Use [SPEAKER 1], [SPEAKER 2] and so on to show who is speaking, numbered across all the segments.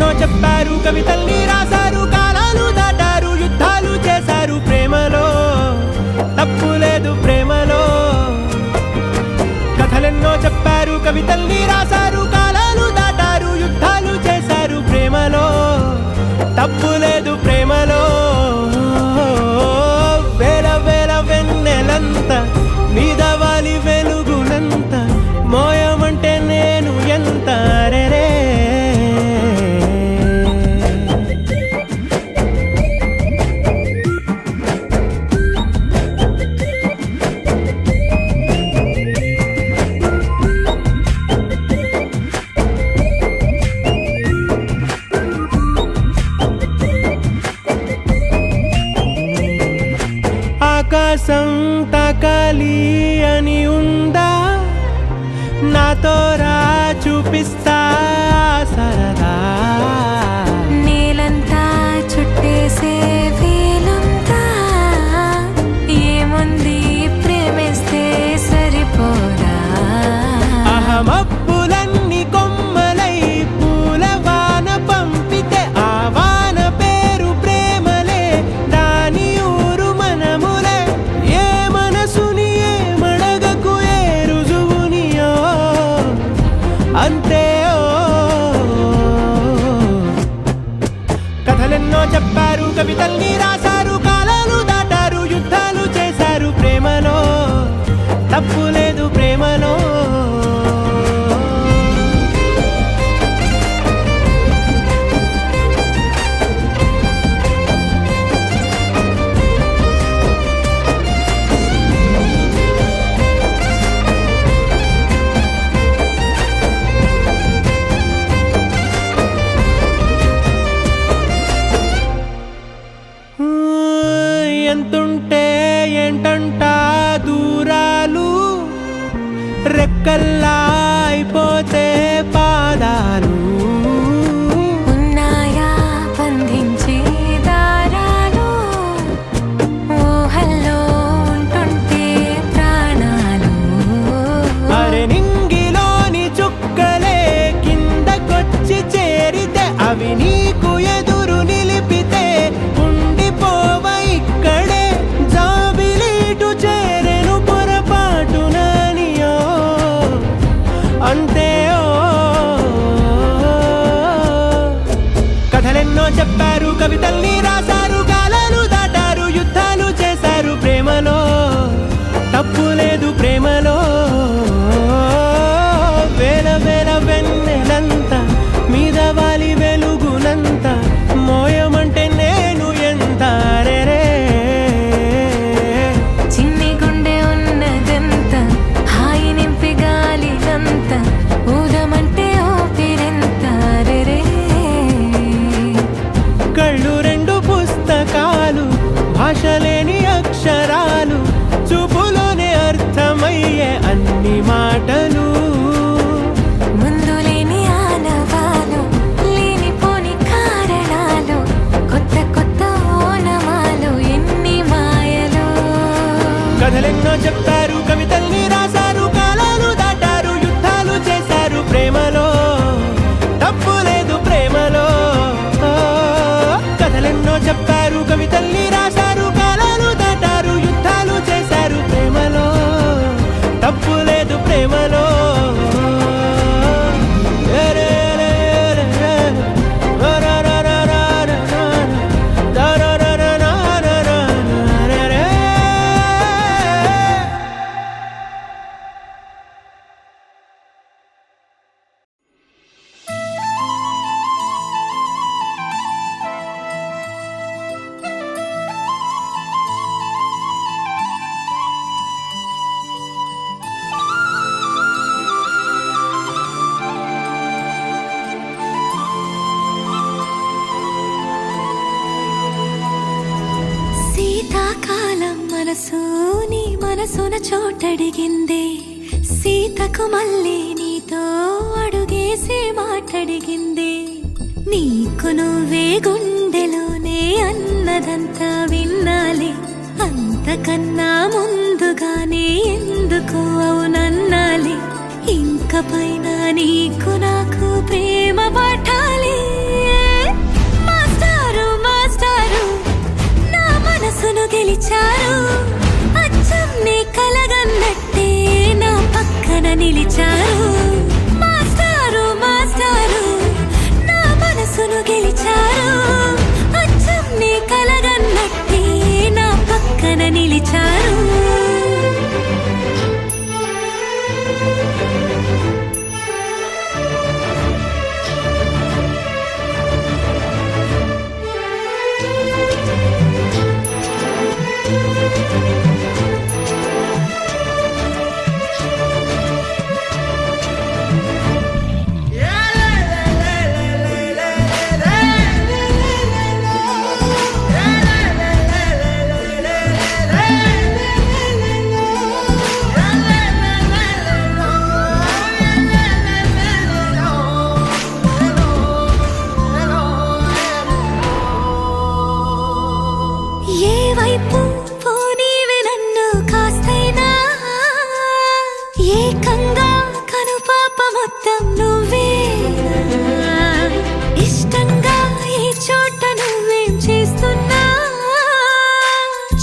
[SPEAKER 1] కథలెన్నో చెప్పారు, కవితల్ని రాశారు, కాలాలు దాటారు, యుద్ధాలు చేశారు ప్రేమలో, తప్పు లేదు ప్రేమలో. కథలెన్నో చెప్పారు, కవితల్ని రాశారు, కాలాలు దాటారు, యుద్ధాలు చేశారు ప్రేమలో, తప్పు లేదు ప్రేమలో. వేల వేల వెన్నెలంత మీద వాలి వెలుగునంత మోయమంటే నేను ఎంత రే. ఆకాశం తాకాలి అని ఉందా, నాతో రా చూపిస్తా సరదా.
[SPEAKER 2] నేలంతా చుట్టేసే వీలుందా, ఏముంది ప్రేమిస్తే సరిపోదా.
[SPEAKER 1] అహమప్పులన్నీ కొమ్మలై పూల వాన పంపితే ఆ వాన పేరు ప్రేమలే, దాని ఊరు మనములే. ఏ మనసుని ఏ మడగకు ఏ రుజువునియో అంతే. కథలెన్నో చెప్పారు, కవితల్ని రాశారు, కాలాలు దాటారు, యుద్ధాలు చేశారు ప్రేమలో, తప్పు లేదు ప్రేమలో. ఎంతుంటే ఏంటంట దూరాలు, రెక్కల్లా అయిపోతే పాదాలు.
[SPEAKER 2] ఉన్నాయా బంధించే దారాలు, ఊహల్లో ఉంటుంటే ప్రాణాలు.
[SPEAKER 1] అరే నింగిలోని చుక్కలే కిందకొచ్చి చేరితే, అవి నీకు ఎదురు నిలిపితే ఉండిపోవ ఇక్కడే. జాబిలీటు చేరెను పొరపాటుననియో అంతే. కథలెన్నో చెప్పారు, కవితల్ని రాశారు, కాలాలు దాటారు, యుద్ధాలు చేశారు ప్రేమలో, తప్పు లేదు ప్రేమలో. వేల వేల వెన్నెలంత మీద వాలి వెలుగునంత మోయమంటే నేను ఎంత రే.
[SPEAKER 2] చిన్ని గుండె ఉన్నదంత హాయి నింపి గాలినంత ఊదమంటే ఊపిరెంత రే.
[SPEAKER 1] కళ్ళు రెండు పుస్తకాలు, భాష లేని అక్షరాలు, చూపులోనే అర్థమయ్యే అన్ని మాటలు.
[SPEAKER 2] ముందు లేని ఆనవాలు, లేనిపోని కారణాలు, కొత్త కొత్త ఓనమాలు, ఎన్ని మాయలు.
[SPEAKER 1] కథలెన్నో చెప్పారు, కవితల్ని రాశారు, కాలాలు దాటారు, యుద్ధాలు చేశారు ప్రేమలో, తప్పు లేదు ప్రేమలో. కథలెన్నో చెప్పారు, కవితల్ని రాశారు, కాలాలు దాటారు, యుద్ధాలు చేశారు ప్రేమలో, తప్పు లేదు ప్రేమలో.
[SPEAKER 2] మనసు నీ మనసున చోటడిగిందే, సీతకు మళ్ళీ నీతో అడుగేసి మాటడిగిందే. నీకు నువ్వే గుండెలోనే అన్నదంతా విన్నాలి, అంతకన్నా ముందుగానే ఎందుకు అవునన్నాలి. ఇంక పైన నీకు నాకు ప్రేమ పట్టాలి. నిలిచారు. మాస్టారు మాస్టారు నా మనసును గెలిచారు. అచ్చం నీ కలగన్నట్టే నా పక్కన నిలిచారు. ఏ వైపు పోనీవి నన్ను కాస్తైనా, ఏకంగా కనుపాప మొత్తం నువ్వే. ఇష్టంగా ఈ చోట నువ్వేం చేస్తున్నా,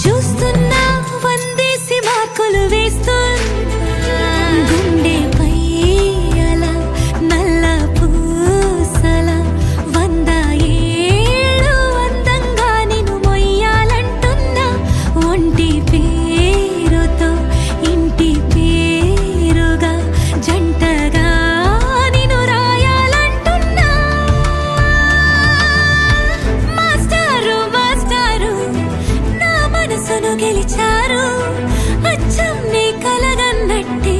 [SPEAKER 2] చూస్తున్నా వందేసి మార్కులు వేస్తున్నా. గుండెపై అలా నల్ల పూసల 100 ఏళ్ళు అందంగా నిన్ను మొయ్యాలంటున్నా. ఒంటి పేరుతో ఇంటి పేరుగా జంటగా నిన్ను రాయాలంటున్నా. మాస్టారు మాస్టారు నా మనసును గెలిచారు. అచ్చం నీ కలగన్నట్టే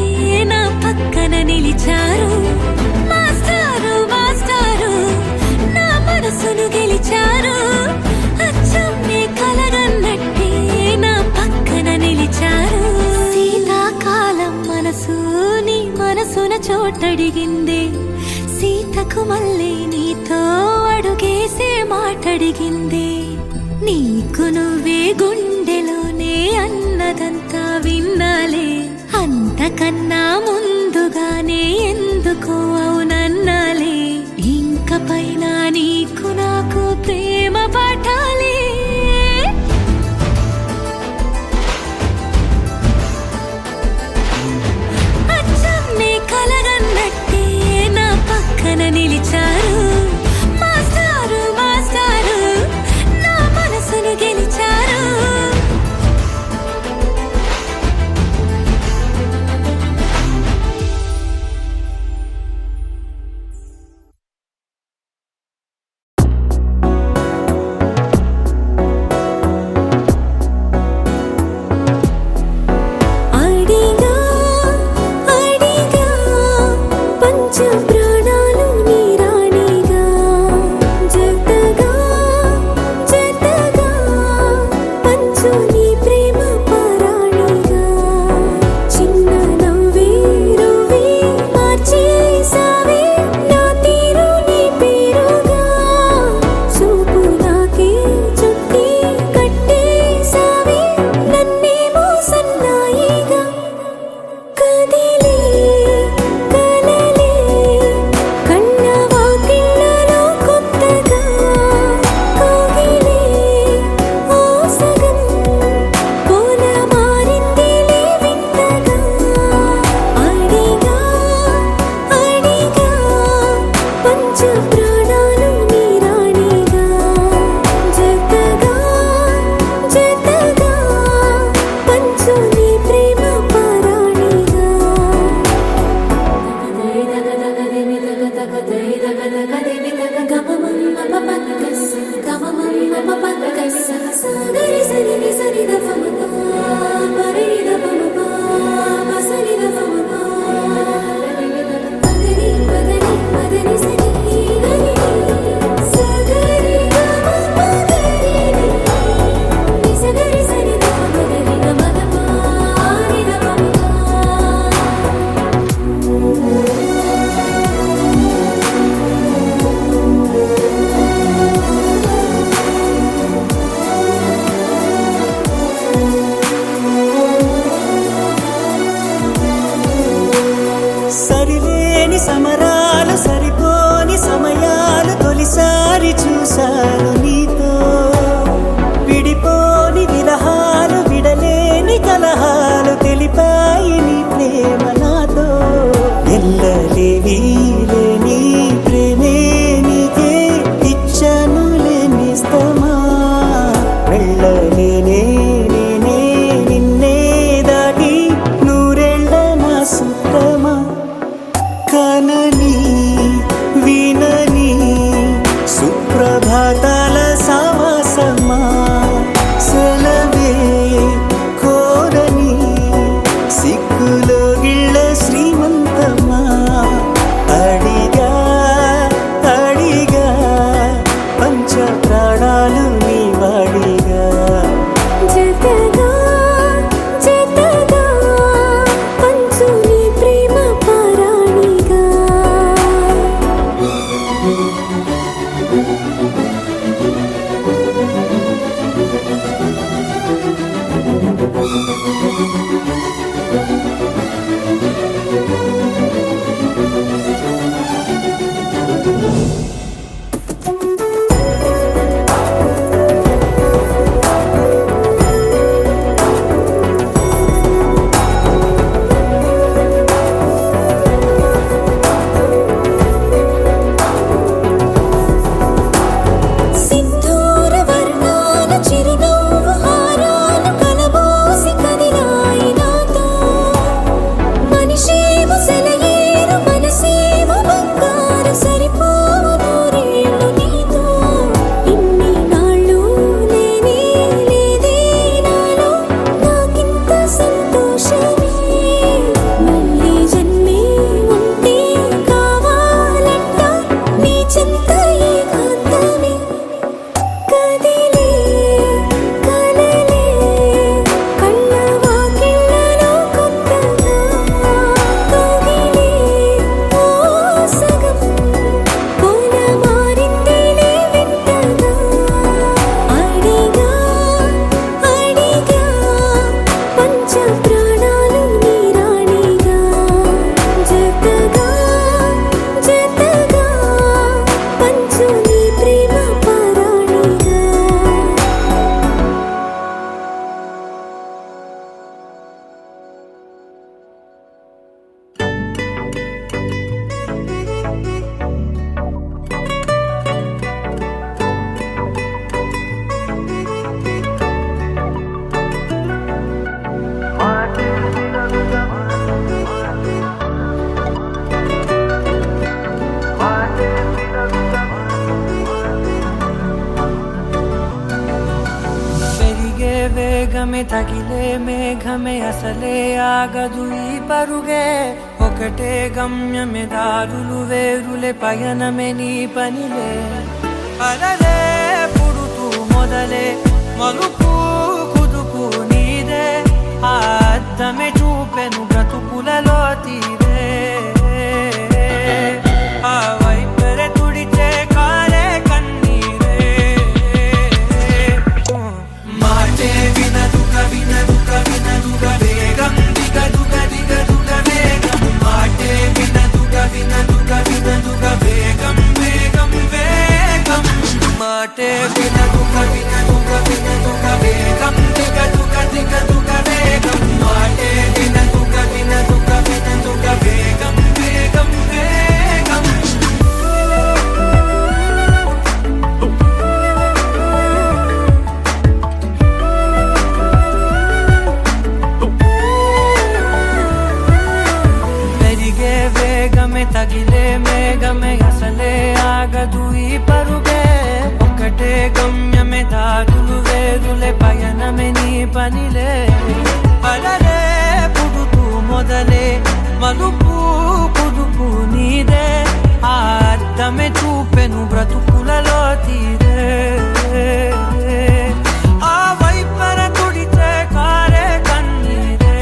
[SPEAKER 2] నా పక్కన నిలిచారు. మాస్టారు మాస్టారు నా మనసును గెలిచారు. అచ్చం నీ కలగన్నట్టే నా పక్కన నిలిచారు. శీతాకాలం మనసు నీ మనసున చోటడిగింది. సీతకు మళ్ళీ నీతో అడుగేసే మాటడిగింది. నీకు నువ్వే గుండెలోనే అన్నదంతా విన్నాలే. అంతకన్నా ముందుగానే ఎందుకో అవునన్నాలే. ఇంక పైన నీకు నాకు ప్రేమ పాఠాలే. అచ్చం నీ కలగన్నట్టే నా పక్కన నిలిచారు. మాస్టారు మాస్టారు నా మనసును గెలిచారు. అడిగా అడిగా పంచ ప్రాణాలు నీ రాణిగా. జతగా జతగా పంచు నీ ప్రేమ పరాణిగా. చిన్న నవ్వే రువే మార్చేసావే నా తీరు నీ పేరుగా. చూపు నాకే చుట్టి కట్టేసావే నన్నేమో సన్నాయిగా. కదిలే కలలే కన్న వాకిళ్ళలో కొత్తగా. కోగిలే ఓ సగం పోల మారిందిలే వింతగా. అడిగా అడిగా పంచ ప్రాణాలు నీ రాణిగా. జతగా జతగా పంచు నీ ప్రేమ పరాణిగా. సగరి సరి సరి ద పమ పరి ద పమ సరి ద పమ పదని పదని పదని సరి గరి సగరి గమ పగరి ని సగరి సరి ద పమ గరి గమ ద పారి ద పమ.
[SPEAKER 3] వేగమే తగిలే మేఘమే అసలే ఆగదు ఈ పరుగే ఒకటే గమ్యమే దారులు వేరులే పయనమే నీ పనిలే అలలే పుడుతూ మొదలే మలుపు కుదుపు నీదే ఆ అద్దమే చూపెను బ్రతుకులలో తీరే ఆ వైపరే తుడిచే కాలే కన్నీరే మాటే వినదుక వినదుక వినదుక వేగం దిగదుక దిగదుక వేగం మాటే వినదుక వినదుక వినదుక వేగం వేగం వేగం మాటే వినదుక వినదుక వినదుక వేగం దిగదుక దిగదుక వేగం మాటే వినదుక వినదుక వినదుక వేగం వేగం వేగం పెరిగే వేగమే తగిలే మేఘమే అసలే ఆగదు ఈ పరుగే ఒకటే గమ్యమే దారులు వేరులే పయనమే నీ పనిలే అలలే పుడుతూ మొదలే మలుపు కుదుపు నీదే ఆ అద్దమే చూపెను బ్రతుకులలో తీరే ఆ వైపర తుడిచే కారే కన్నీరే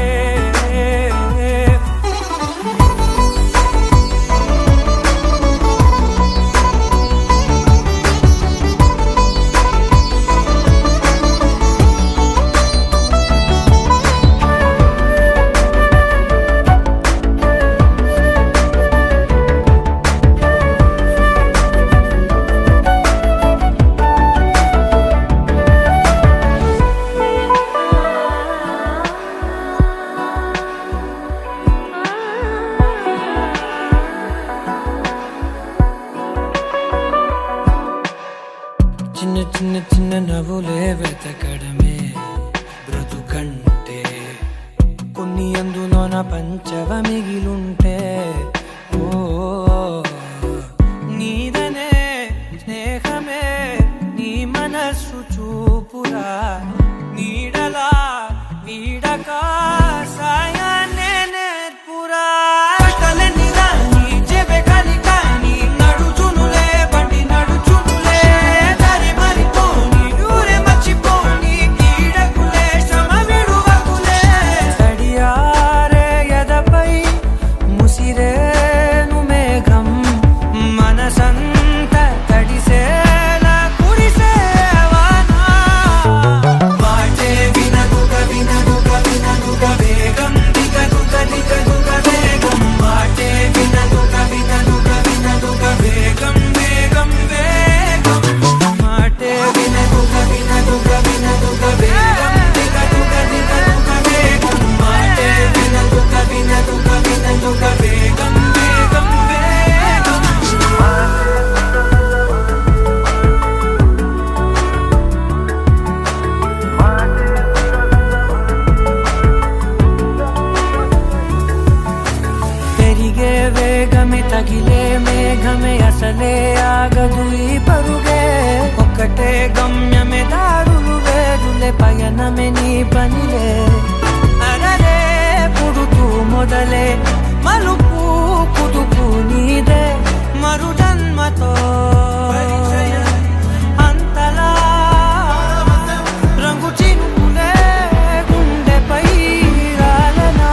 [SPEAKER 3] చిన్న చిన్న చిన్న నవ్వులే వెతకడమే బ్రతుకంటే కొన్ని అందులోన పంచవ మిగిలుంటే ఓ నీదనే స్నేహమే నీ మనస్సు చూపురా నీడలా వీడక సాయాన్నే నేర్పురా కలని రాని చెబె కలికాని నడుచునులే బండి నడుచునులే దారి మరిపోని ఊరే మర్చిపోని కీడకులే శ్రమ విడువకులే తడియారే ఎదపై ముసిరేను మేఘం మనసంత తడిసేలా కురిసేవానా మాటే వినదుక వినదుక వినదుక వేగం దిగదుక దిగదుక వేగం మాటే వినదుక వినదుక వినదుక వేగం వేగం వేగం మాటే వినదుక వినదుక వినదుక వేగం దిగదుక దిగదుక వేగం మాటే వినదుక వినదుక వినదుక వేగం వేగం వేగం పెరిగే వేగమే తగిలే మేఘమే అసలే ఆగదు ఈ పరుగే ఒకటే గమ్యమే దారులు వేరులే పయనమే నీ పనిలే అలలే పుడుతూ మొదలే మలుపు కుదుపు నీదే మరు జన్మతో అంతలా రంగు చినుకులే గుండెపై రాలనా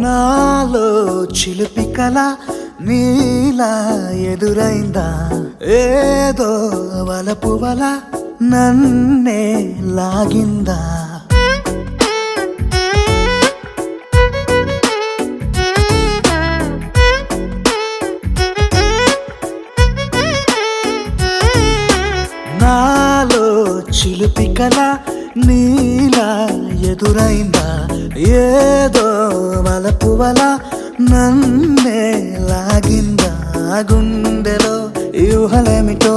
[SPEAKER 4] నాలో చిలిపి కల నీలా ఎదురైందా ఏదో వలపు వల నన్నే లాగిందా చిలిపి కళ నీలా ఎదురైందా ఏదో వలపు వల నన్నే లాగిందా గుండెలో యూహలేమిటో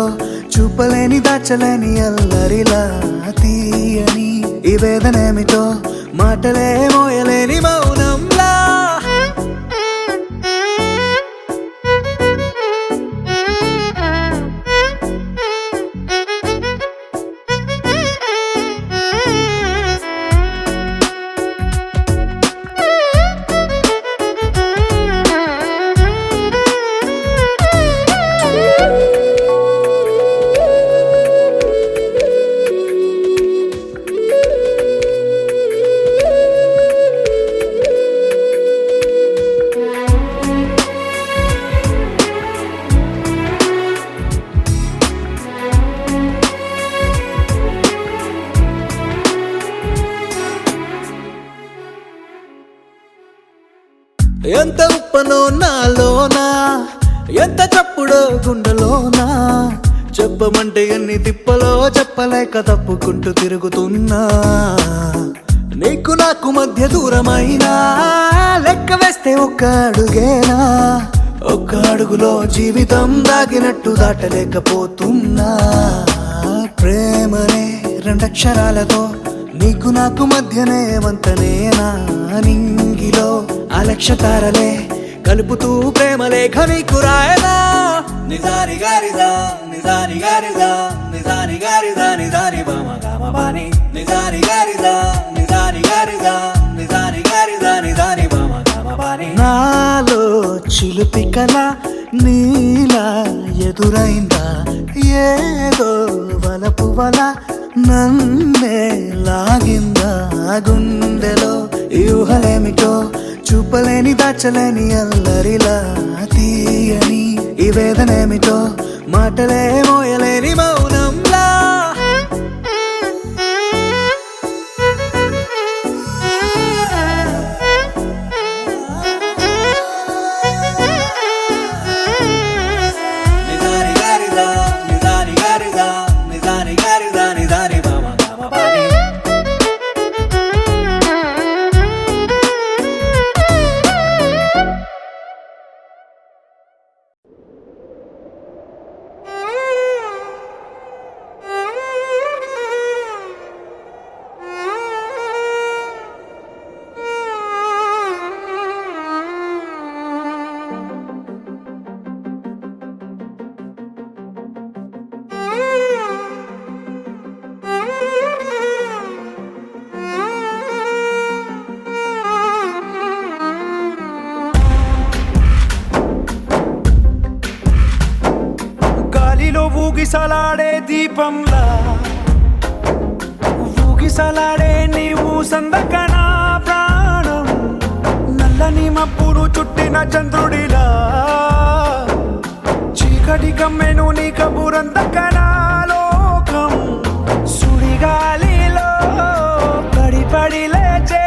[SPEAKER 4] చూపలేని దాచలేని అల్లరిలా తీయని ఈ వేదనేమిటో మాటలే మోయలేని మౌనంలా ఎంత ఉప్పనో నాలోనా ఎంత చప్పుడో గుండెలోనా చెప్పమంటే ఎన్ని తిప్పలో చెప్పలేక తప్పుకుంటూ తిరుగుతున్నా నీకు నాకు మధ్య దూరమైనా లెక్క వేస్తే ఒక్క అడుగేనా ఒక్క అడుగులో జీవితం దాగినట్టు దాటలేకపోతున్నా ప్రేమనే రెండక్షరాలతో నీకు నాకు మధ్యనే వంతనేనా నింగిలో అలక్షతారలే కలుపుతూ ప్రేమ లేఖ నీకు రాయనా నిజాని గారిదా నిజాని గారిదా నిజాని గారిదా నిజాని బామ గామబాని నిజాని గారిదా నిజాని గారిదా నిజాని గారిదా నిజాని బామ గామబాని నాలో చిలిపి కళ నీలా ఎదురైందా ఏదో వలపు వల నన్నే లాగిందా గుండెలో యూహలేమిటో చూపలేని దాచలేని అల్లరిలా తీయని ఈ వేదనేమిటో మాటలే మోయలేని మౌనంలా నిజాని గారిదా నిజాని గారిదా నిజాని గారిదా నిజాని బామ గామబాని
[SPEAKER 1] గాలిలో ఊగిసలాడే దీపంలా ఊగిసలాడే నీవు సందకనా ప్రాణం నల్లని మబ్బును చుట్టిన చంద్రుడిలా చీకటి కమ్మెను నీ కబురందకనా లోకం సుడిగాలిలో పడి పడి లేచే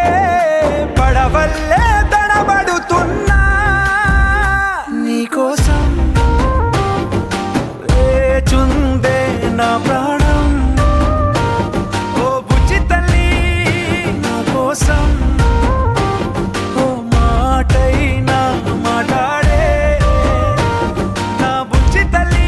[SPEAKER 1] పడవల్లే తడబడుతున్నా నీకోసం చుందే నా ప్రాణం ఓ బుజ్జి తల్లి నా కోసం ఓ మాటైనా మాట్లాడే నా బుజ్జి తల్లి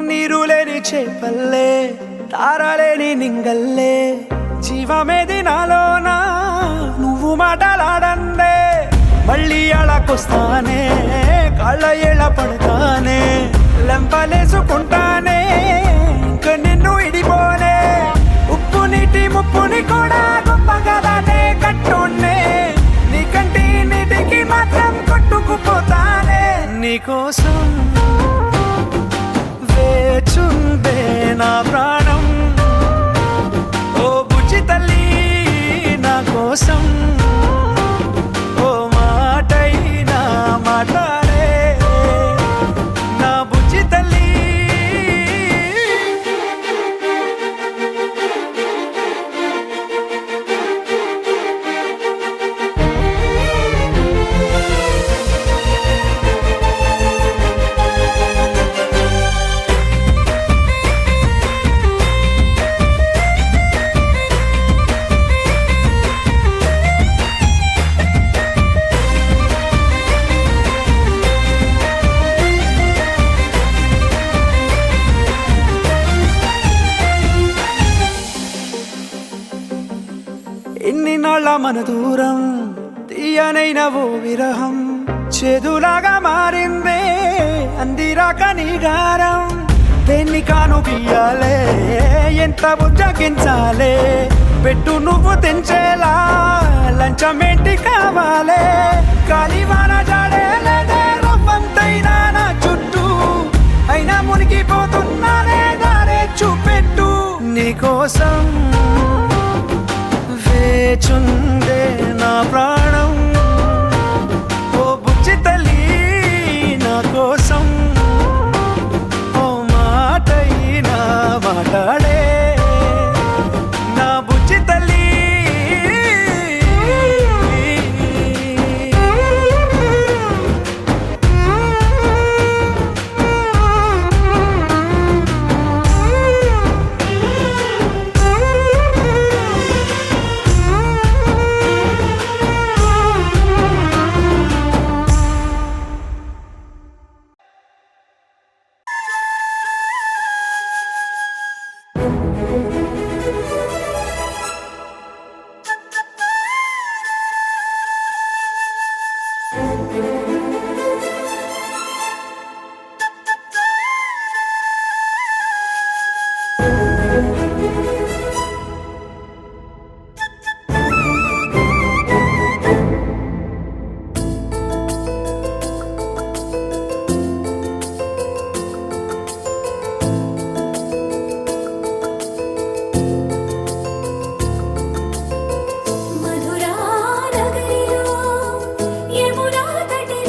[SPEAKER 1] నీరులేని చేపల్లే తారలేని నింగల్లే జీవమేది నాలోనా నువ్వు మాటలాడందే మళ్ళీ అళకొస్తానే కాళ్ళ ఏళ్ళ పడతానే లెంపలేసుకుంటానే ఇంక నిన్ను ఇడిపోనే ఉప్పు నీటి ముప్పుని కూడా గొప్పగా దాటే కట్టున్నే నీ కంటి నీటికి మాత్రం కొట్టుకుపోతానే నీకోసం వేచుందే నా ప్రాణం ఓ బుజ్జి తల్లి నా కోసం ఓ మాట
[SPEAKER 3] మన దూరం తీయనైన ఓ విరహం చేదులాగా మారిందే అందిరాక నీగారం దేన్ని కాను బియ్యాలే ఎంత బుజ్జగించాలే పెట్టు నువ్వు తెంచేలా లంచమేంటి కావాలే కాలివాన జాడేలేదే రవ్వంతైనా నా చుట్టూ అయినా మునిగిపోతున్నానే దారే చూపెట్టు నీకోసం వేచుందే నా ప్రాణం ఓ బుజ్జి తల్లి నా కోసం ఓ మాటైనా మాట్లాడే నా బుజ్జి తల్లి
[SPEAKER 2] మధురా నగరిలో యమునా తటిలో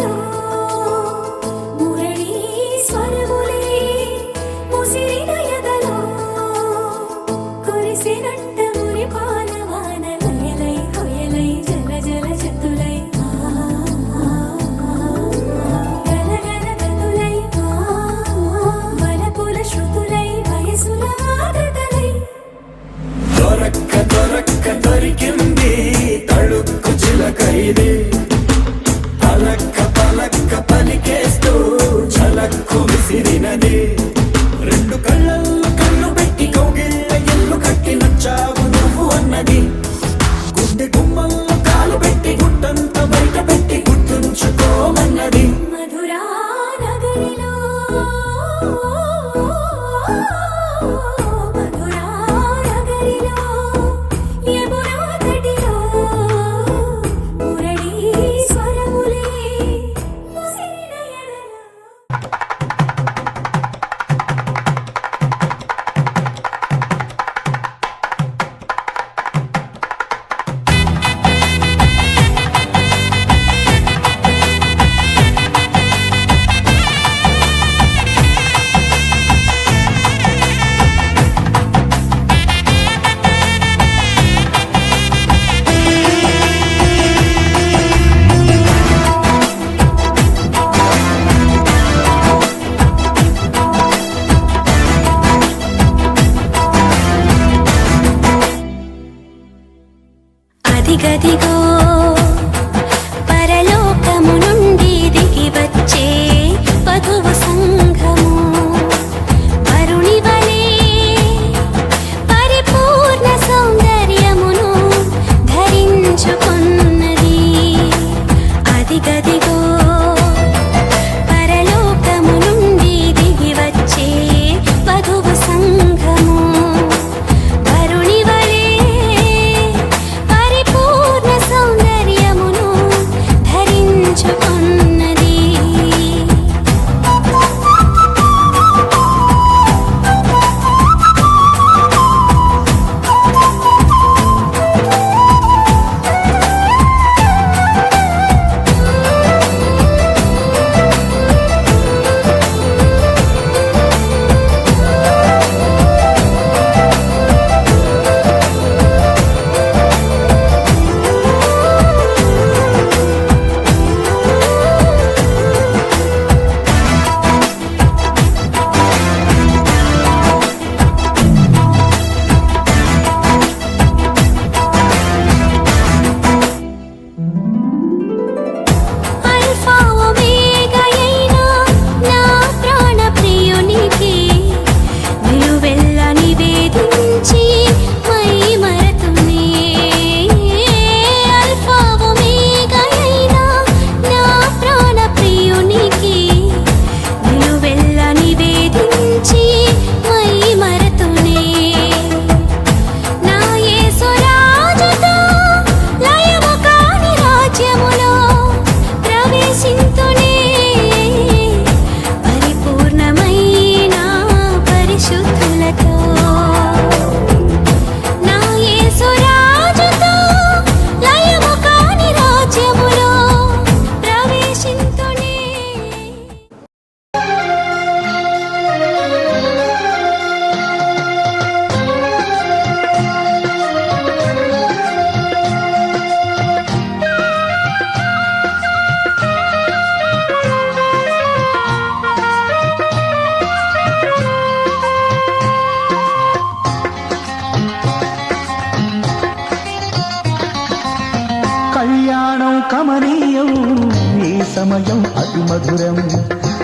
[SPEAKER 5] సమయం అతి మధురం,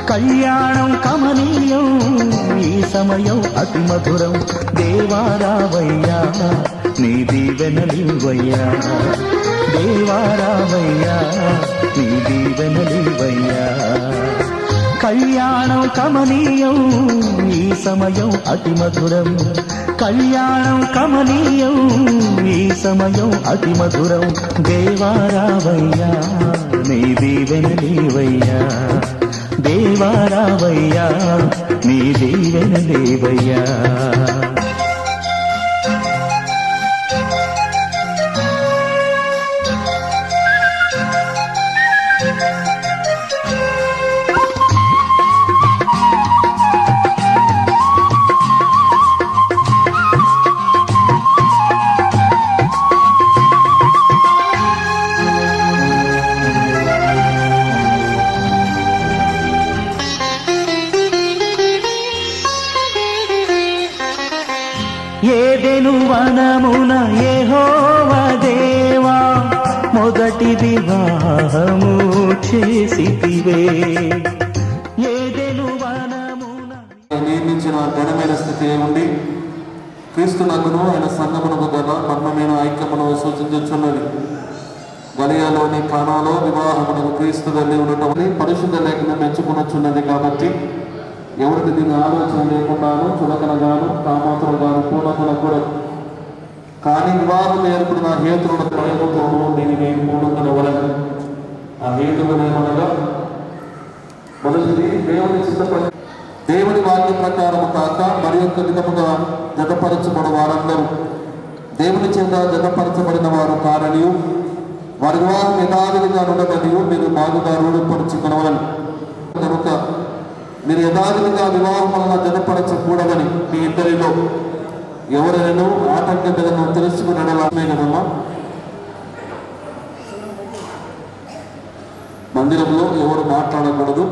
[SPEAKER 5] కళ్యాణం కమనీయం ఈ సమయం అతి మధురం. దేవారావయ్యా నీ దీవెనలివయ్యా, దేవారావయ్యా నీ దీవెనలివయ్యా. కళ్యాణం కమనీయం ఈ సమయం అతి మధురం, కళ్యాణం కమనీయం ఈ సమయం అతి మధురం. దేవారావయ్యా నీ దీవెనలివయ్యా, దేవారావయ్యా నీ దీవెనలివయ్యా. ఏదెను వనమున యెహోవా దేవా మొదటి వివాహము చేసితివే. ఏదెను వనమున
[SPEAKER 6] నియమించిన ఘనమైన స్థితి ఉండి క్రీస్తునకును ఆయన సంగమునకు గల మర్మమైన ఐక్యమును సూచించుచున్నది. గలియాలోని కానాలో వివాహమునకు క్రీస్తు వెళ్ళి ఉండటం పరిశుద్ధ లేఖనం మెచ్చుకునొచ్చున్నది. కాబట్టి ఎవరికి దీని ఆలోచన లేకుండాను చులకనగాను కామాతులుగాను పూర్ణకులకు కానీ వివాహం ఏర్పడిన హేతువుల ప్రయోగంతోనూ దీనిని పూర్ణకునవలను. ఆ హేతువులు ఏమనగా మొదటిది దేవుని వాక్య ప్రకారము కాక మరి యొక్క విధముగా జతపరచబడిన వారందరూ దేవుని చేత జతపరచబడిన వారు కారనియు వారి వివాహం యథావిధిగా ఉండమనియు మీరు బాగుగా రూఢపరుచుకునవలను. కనుక మీరు యథావిధిగా వివాహం వలన జతపరచకూడదని మీ ఇద్దరిలో ఎవరైనా ఆటంకతలను తెలుసుకునడమే కదమ్మా. మందిరంలో ఎవరు మాట్లాడకూడదు.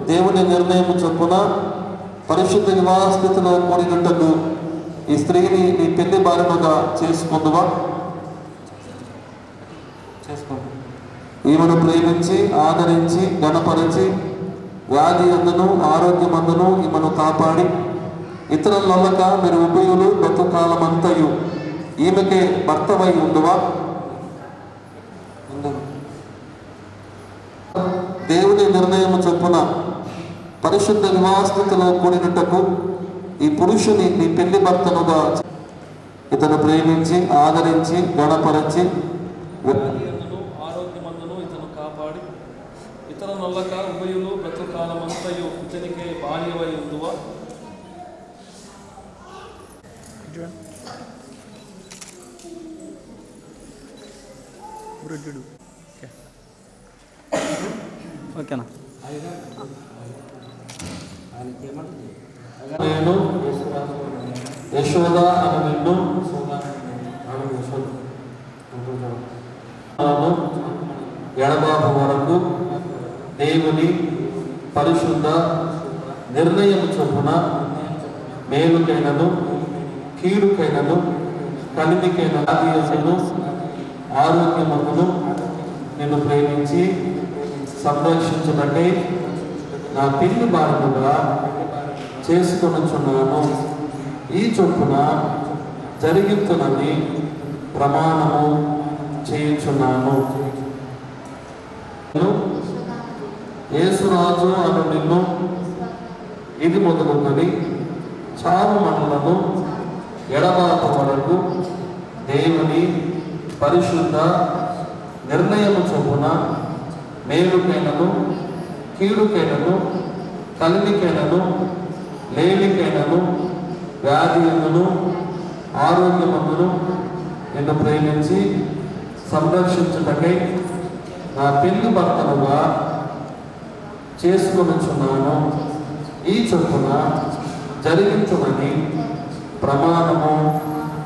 [SPEAKER 6] దేవుని నిర్ణయం చొప్పున పరిశుద్ధ వివాహ స్థితిలో కూడినట్టుకు ఈ స్త్రీని నీ పెళ్లి భార్యగా చేసుకుందువా? చేసుకోండి. ఈమెను ప్రేమించి ఆదరించి గణపరిచి వ్యాధి అందును ఆరోగ్యమందును ఈమెను కాపాడి ఇతరులక మీరు ఉభయులు బ్రతుకాలమంతయు ఈమెకే భర్తవై ఉండువా? దేవుని నిర్ణయం చొప్పున పరిశుద్ధ వివాహస్థితిలో కూడినట్టుకు ఈ పురుషుని నీ పెళ్లి భర్తనుగా ఇతను ప్రేమించి ఆదరించి గణపరిచి ఆరోగ్యమందును ఇతను కాపాడి ఇతర నల్లక ఉభయులు బ్రతుకాలమంతయు ఇతనికే భార్యవై ఉందువా?
[SPEAKER 1] ఓకేనా?
[SPEAKER 6] నేను యశోద అని నిన్ను ఎడబాపు వరకు దేవుని పరిశుద్ధ నిర్ణయం చొప్పున మేలుకైనను కీడుకైనను కలిమికైన ఆదియమును ఆరోగ్యమును నిన్ను ప్రేమించి సంరక్షించుటకై నా పెళ్లి భార్యగా చేసుకొనుచున్నాను. ఈ చొప్పున జరిగించునని ప్రమాణము చేయుచున్నాను. యేసురాజు అను నిన్ను ఇది మొదలుకొని చావు మనలను ఎడబాపు వరకు దేవుని పరిశుద్ధ నిర్ణయము చొప్పున మేలుకైనను కీడుకైనను కలిమికైనను లేలికైనను వ్యాధియులను ఆరోగ్యమందును నిన్ను ప్రేమించి సంరక్షించుటకై నా పెళ్లి భర్తలుగా చేసుకొనుచున్నాను. ఈ చొప్పున జరిగించునని ప్రమాణము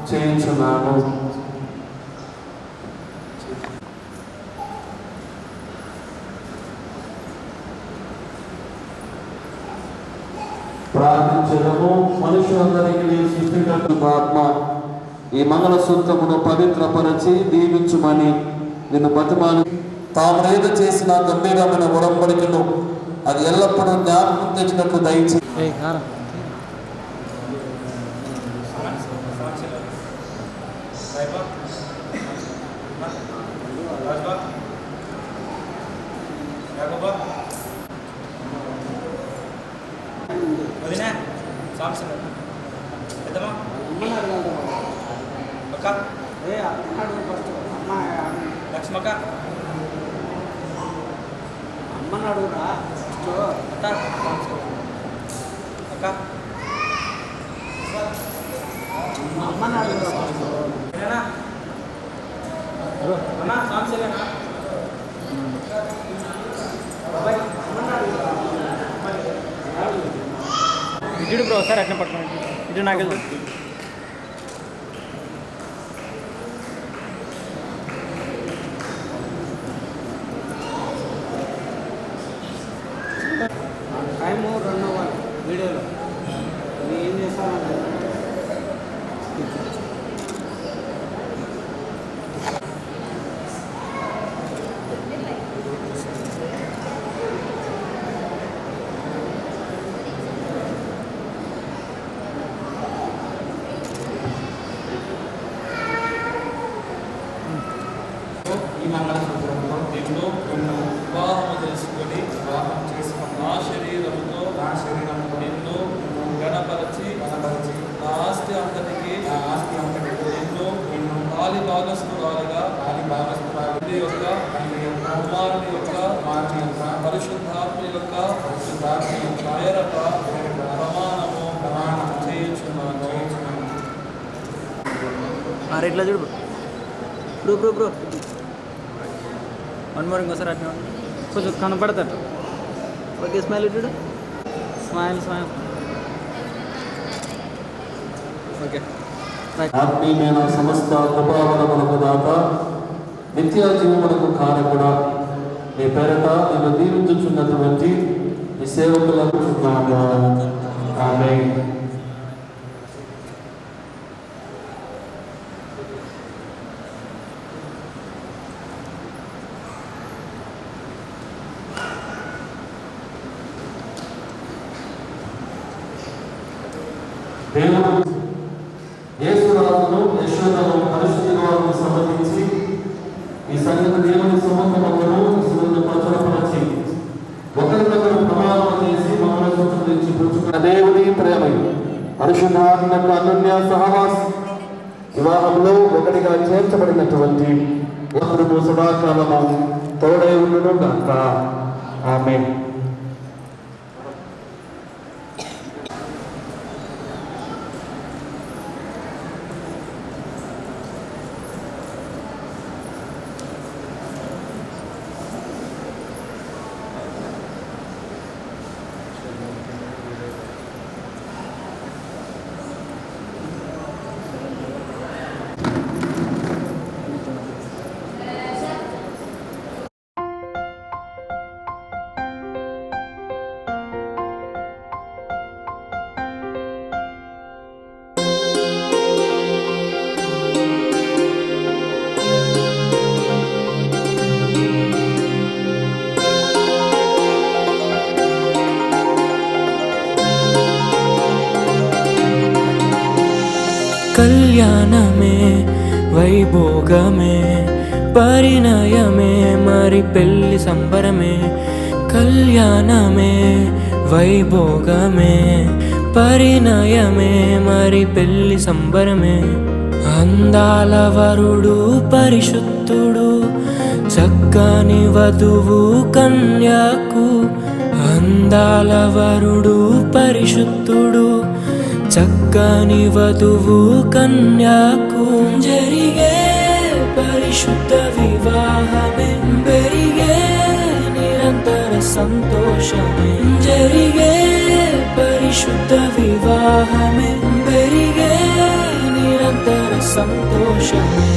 [SPEAKER 6] చేయించున్నాను. ప్రార్థించడము. మనుషులందరికీ సృష్టికర్త ఆత్మ ఈ మంగళసూత్రమును పవిత్రపరచి దీవించుమని నిన్ను బతిమాలు తాము ఏదో చేసిన గంభీరమైన ఉడంబడికను అది ఎల్లప్పుడూ జ్ఞాపకం తెచ్చినట్లు దయచేసి
[SPEAKER 7] లక్ష్మక్క అమ్మని అడుగురా అక్క అమ్మని అడుగురా అమ్మా సాంసలేనా ఇటు బ్రో సార్ అట్లా పట్టుకోండి ఇటు నాకు టైము 2 అవ్వాలి వీడియోలో నేను ఏం చేస్తానంటే
[SPEAKER 8] ఈ మంగళసూత్రంలో నిన్ను వివాహము తెలుసుకొని వివాహం చేసుకుని నా శరీరముతో నిన్ను గణపరచి నా ఆస్తి అంతటికి నిన్ను కాలి భాగస్థురాలుగా యొక్క కుమారుని యొక్క పరిశుద్ధాత్మ యొక్క పేరట ప్రమాణము చేయించున్నాను.
[SPEAKER 7] ఎట్లా చూడు బ్రో వన్ మోర్ ఇంకోసారి అట్లా కొంచెం కనపడతాడు. ఓకే స్మైల్ ఇటు స్మైల్ ఓకే
[SPEAKER 6] ఆత్మీయమైన సమస్త కృపావరములకు దాత నిత్య జీవములకు కారకుడా మీ పేరట నేను దీవించుచున్నటువంటి ఈ సేవకులకు ఆమేన్. దేవుడు యేసురాజును యశోదను పరిశుద్ధులను సమర్పించి ఈ సంగతి దేవుని సమూహములను ప్రచురపరచి ఒకరికొకరు ప్రమాణం చేసి మమ్మల్ని స్వతంత్రించి పుచ్చుకున్న దేవుని ప్రేమ పరిశుద్ధాత్మక అనన్య సహవాసం వివాహంలో ఒకటిగా చేర్చబడినటువంటి ఒకరు సదాకాలము తోడై ఉండును గాక. ఆమేన్.
[SPEAKER 9] కళ్యాణమే వైభోగమే పరిణయమే మరి పెళ్లి సంబరమే. కళ్యాణమే వైభోగమే పరిణయమే మరి పెళ్లి సంబరమే. అందాల వరుడు పరిశుద్ధుడు చక్కని వధువు కన్యాకు. అందాల వరుడు పరిశుద్ధుడు చక్కని వధువు కన్యాకు. జరిగే పరిశుద్ధ వివాహమే పెరిగే నిరంతర సంతోషమే. జరిగే పరిశుద్ధ వివాహమే పెరిగే నిరంతర సంతోషమే.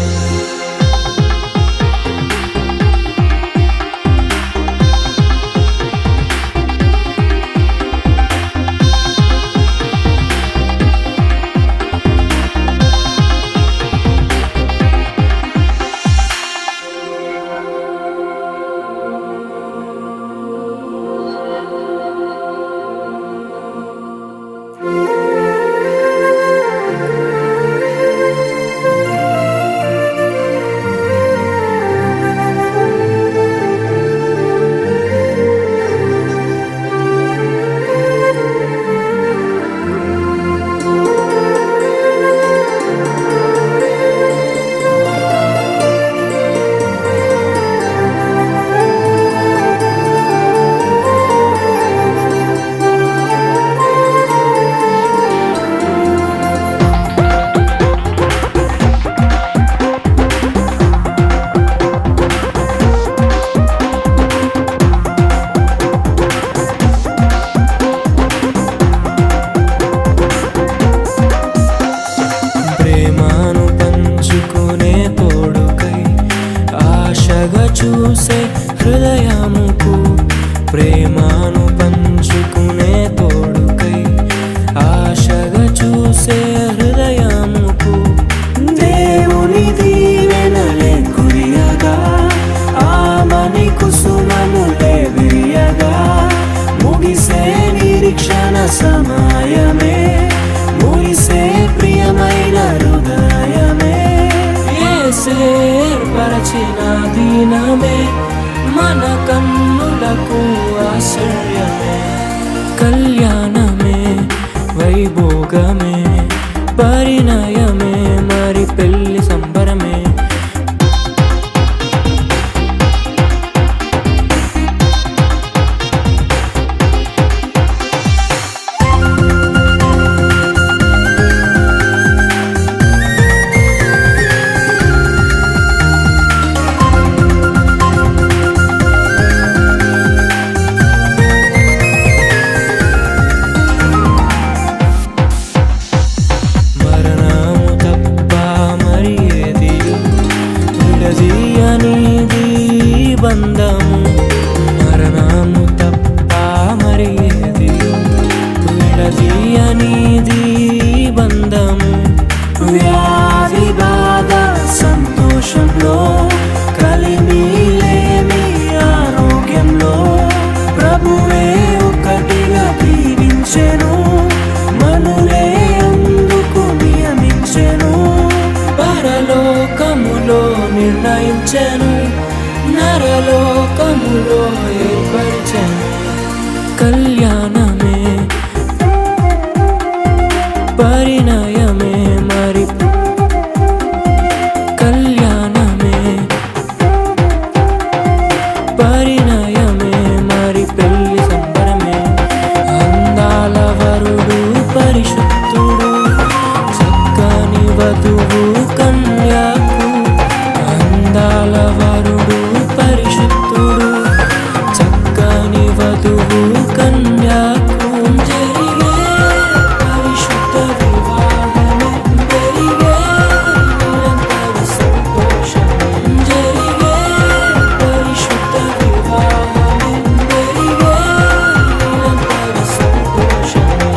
[SPEAKER 9] ప్రేమను పంచుకునే తోడుకై ఆశగా చూసే హృదయముకు దేవుని దీవెనలే కురియగా ఆమని కుసుమనులే విరియగా ముగిసే నిరీక్షణ సమయమే ముగిసే ప్రియమైన హృదయమే ఏర్పరచిన దీనమే మన కన్నులకు ఆశ్చర్యమే కళ్యాణమే వైభోగమే పరిణయమే మరి పెళ్లి సంబరమే బంధము మరణము తప్ప మరి ఏది విడదీయనిది బంధము వ్యాధి బాధ సంతోషంలో కలిమిలేని ఆరోగ్యంలో ప్రభువే ఒకటిగా దీవించెను మనులే అందుకు నియమించెను పరలోకములో నిర్ణయించెను నరలోకములో ఏర్పరిచెను కళ్యాణమే పరిణయమే మరి కళ్యాణమే పరిణయమే మరి పెళ్లి సంబరమే అందాల వరుడు పరిశుద్ధుడు చక్కని వధువు కన్యాకు అందాల వరుడు పరిశుద్ధుడు చక్కని వధువు కన్యాకు జరిగే పరిశుద్ధ వివాహమే జరిగే నిరంతర సంతోషమే జరిగే పరిశుద్ధ వివాహమే జరిగే నిరంతర సంతోషమే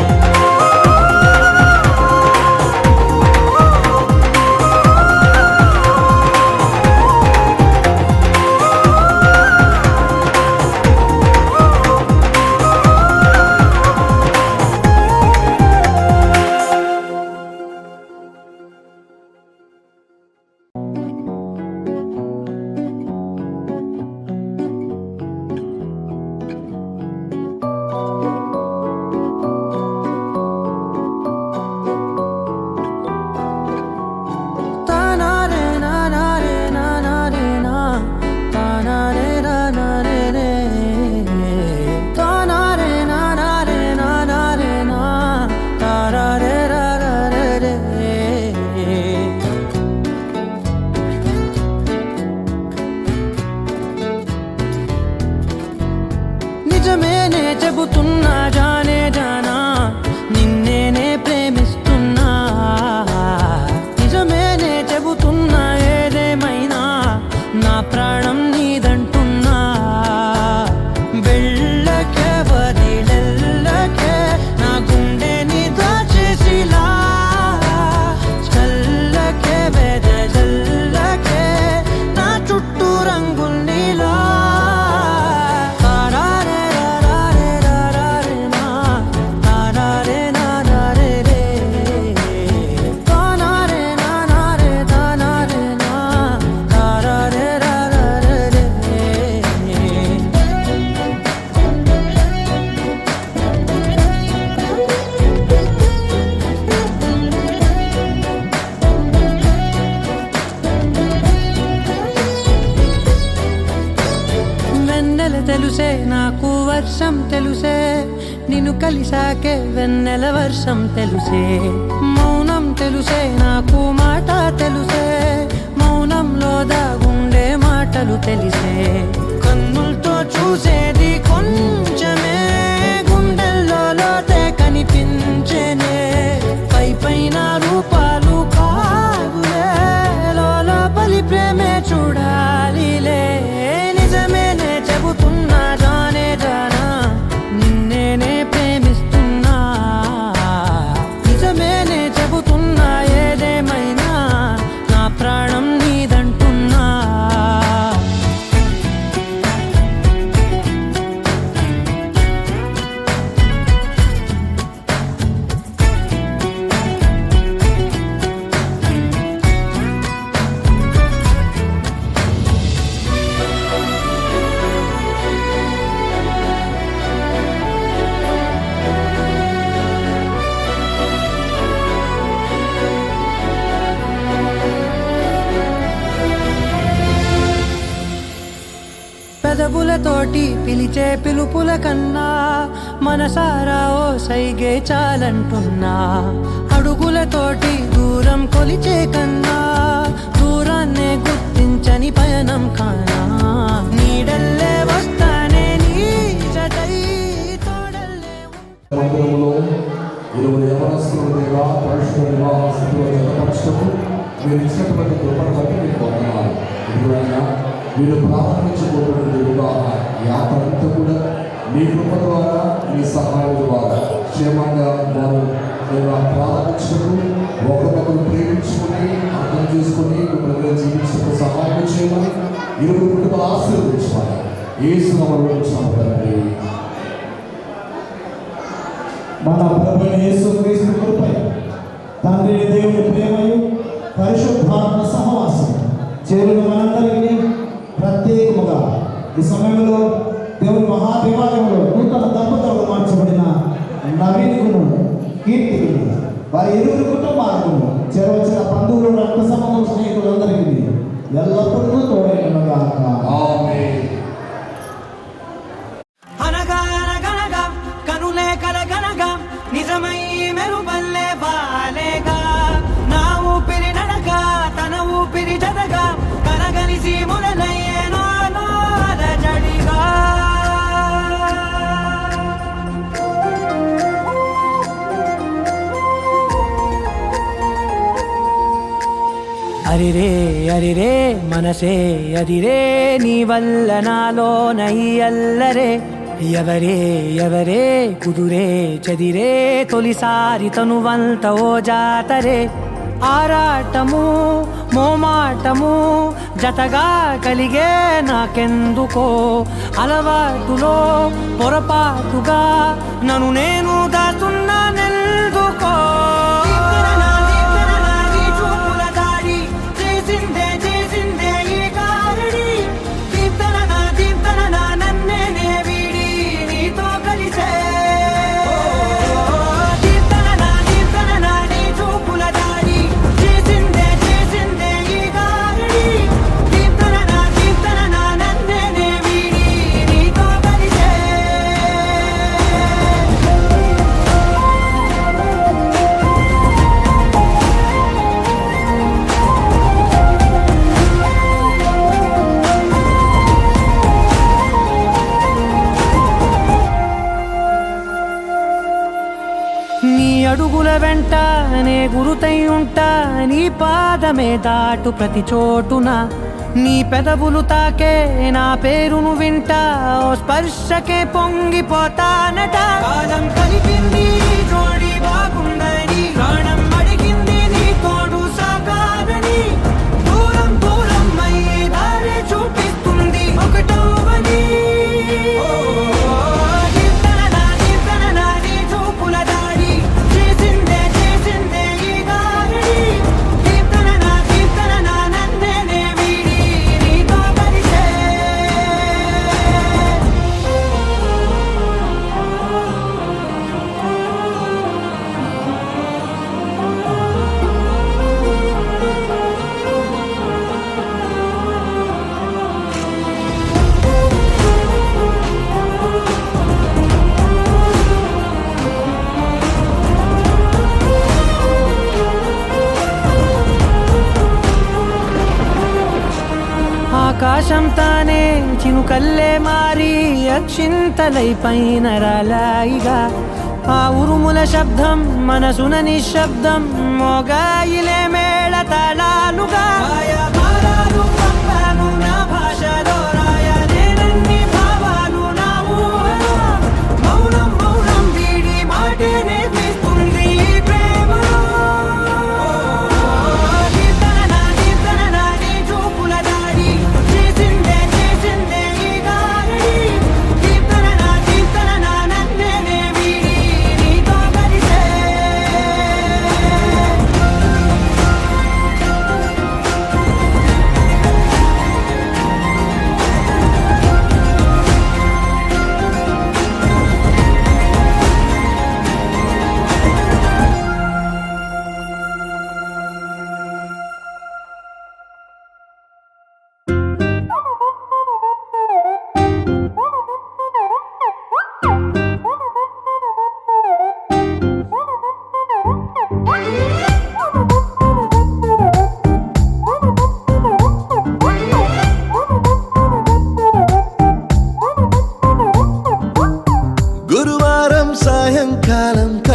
[SPEAKER 9] నిజమేనే చెబుతున్నా జానే జానా నిన్నేనే ప్రేమిస్తున్నా నిజమేనే చెబుతున్నా ఏదేమైనా నా ప్రాణం నీదంటున్నా వెళ్ళకే వదిలెల్లకే నా గుండెని దాచేసిలా చల్లకే వెదజల్లకే నా చుట్టూ రంగుల్నిలా తెలుసే నాకు వర్షం తెలుసే నిన్ను కలిసాకే వెన్నెల వర్షం తెలుసే మౌనం తెలుసే నాకు మాట తెలుసే మౌనంలో దాగుండే మాటలు తెలిసే కన్నులతో చూసేది కొంచెమే గుండెల్లో లోతే కనిపించేనే పై పైన రూపాలు కాదులే లోపలి ప్రేమే చూడాలిలే నిజమేనే చెబుతున్నా జానే జానా తోటి పిలిచే పిలుపుల కన్నా మనసారా ఓ సైగే చాలంటున్నా అడుగులతోటి దూరం కొలిచే కన్నా దూరాన్నే గుర్తించని పయనం కానా నీడల్లే వస్తానే నీ జతై తోడల్లే
[SPEAKER 6] మందిరంలో 20 యవనస్తులుగా పరిశుద్ధ వివాహ స్థితిలో జతపరచటకు మీరు ఇచ్చినటువంటి కృపను బట్టి మీకు వందనాలు. ఇదిగోనైనా మీరు ప్రారంభించబోతున్న వివాహ యాత్ర అంతా కూడా మీ కృప ద్వారా మీ సహాయం ద్వారా క్షేమంగా వారు ప్రారంభించటకు ఒకరినొకరు ప్రేమించుకొని అర్థం చేసుకొని మిమ్మల్ని జీవించడానికి సహాయం చేయమని ఇరువురు కుటుంబాలు ఆశీర్వదించమని యేసు నామములో తండ్రి.
[SPEAKER 10] మన ప్రభువైన యేసుక్రీస్తు కృపై తండ్రి దేవుని ప్రేమయు పరిశుద్ధాత్మ సహవాసం చేరిన మనందరికీ ప్రత్యేకముగా ఈ సమయంలో దేవుని మహాదేవాలయంలో నూతన దంపతులకు మార్చబడిన నవీన్కును కీర్తికును వారి ఇరువురు కుటుంబాలకు చేరవచ్చిన బంధువులు రక్త సంబంధం స్నేహితులందరికీ ఎల్లప్పుడూ తోడైనగాక. ఆమేన్.
[SPEAKER 9] అనగా కనులే కలగనగా నిజమై మెరుపల్లే బాలేగా నా ఊపిరి నడక తన ఊపిరి జతగా కలగలిసి మొదలయ్యేనో అలజడిగా అరిరే అరిరే మనసే అరిరే నీ వల్ల నాలో నై అల్లరే ఎవరే ఎవరే కుదురే చదిరే తొలిసారి తనువంత ఓ జాతరే ఆరాటము మోమాటము జతగా కలిగే నాకెందుకో అలవాటులో పొరపాటుగా నన్ను నేను దాస్తున్నానెందుకో అడుగుల వెంట నే గురుతై ఉంటా నీ పాదమే దాటు ప్రతి చోటున నీ పెదవులు తాకే నా పేరును వింటా ఓ స్పర్శకే పొంగిపోతానట కాలం కలిపింది జోడి బాగుందని ప్రాణం అడిగింది నీ తోడు సాగాలని దూరం దూరం అయ్యే దారి చూపిస్తుంది ఒకటవని ఆకాశం తానే చినుకల్లే మారి అక్షింతలై పైన రాలాయిగా ఆ ఉరుముల శబ్దం మనసున నిశ్శబ్దం మోగాయిలే మేళ తాళాలుగా నా భాషలో రాయలేనన్ని భావాలు నా ఊహలో మౌనం మౌనం వీడి మాటే నేర్పిస్తుంది ప్రేమలో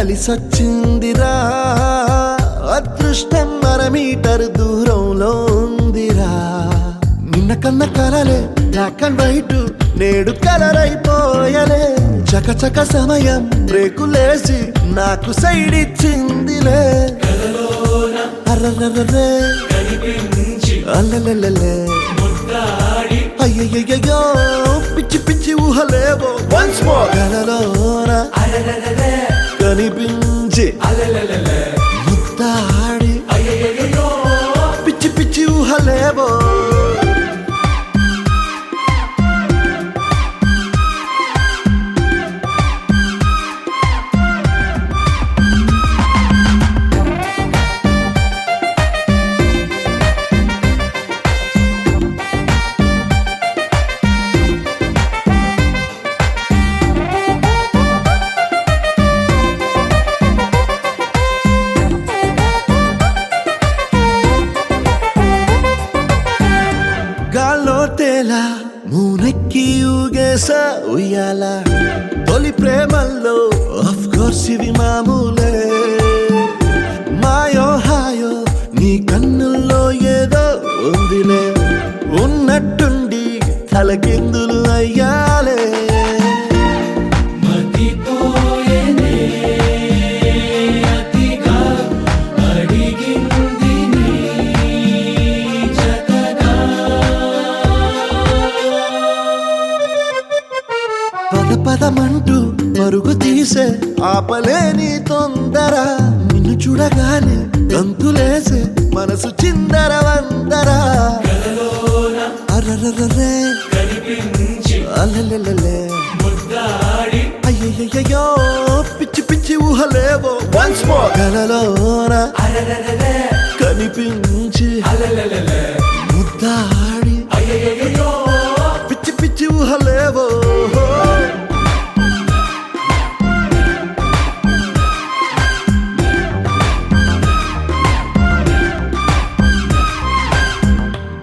[SPEAKER 11] కలిసొచ్చిందిరా అదృష్టం మన మీటర్ దూరంలో ఉందిరా నిన్న కన్న కలలే బ్లాక్ అండ్ వైట్ నేడు కలర్ అయిపోయలే చకచక సమయం బ్రేకులేసి నాకు సైడ్ ఇచ్చిందిలే అర్రర్రర్రే అల్లెల్లెల్లె అయ్యయ్యో పిచ్చి పిచ్చి ఊహలేవో వన్స్ మోర్ కలలోన కనిపించి ముద్దాడి పిచ్చి పిచ్చి ఊహలేవో గాల్లో తేలా మూనెక్కి ఊగేసా ఉయ్యాల తొలి ప్రేమల్లో ఆఫ్ కోర్స్ ఇవి మామూలే మాయో హాయో నీ కన్నుల్లో ఏదో ఉందిలే ఉన్నట్టుండి తలకిందులు అయ్యాలే పదమంటూ పరుగు తీసే ఆపలేని తొందర నిన్ను చూడగానే గంతులేసే మనసు చిందర వందర అర్రర్రర్రే అల్లెల్లెల్లె అయ్యయ్యో పిచ్చి పిచ్చి ఊహలేవో వన్స్ మోర్ కలలోన కనిపించి ముద్దాడి పిచ్చి పిచ్చి ఊహలేవో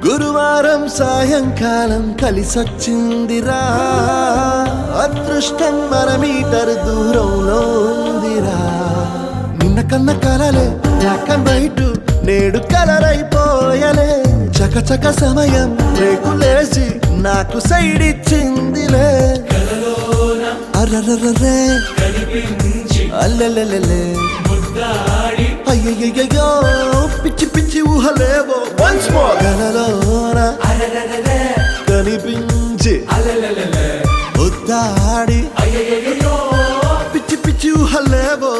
[SPEAKER 11] గురువారం సాయంకాలం కలిసొచ్చిందిరా అదృష్టం మన మీటర్ దూరంలో ఉందిరా నిన్న కన్న కలలే బ్లాక్ అండ్ వైట్ నేడు కలర్ అయిపోయలే చకచక సమయం బ్రేకులేసి నాకు సైడ్ ఇచ్చిందిలే అర్రర్రర్రే అల్లెల్లెల్లె అయ్యయ్యో పిచ్చి పిచ్చి ఊహలేవో వన్స్ మోర్ కలలోన కనిపించి ముద్దాడి పిచ్చి పిచ్చి ఊహలేవో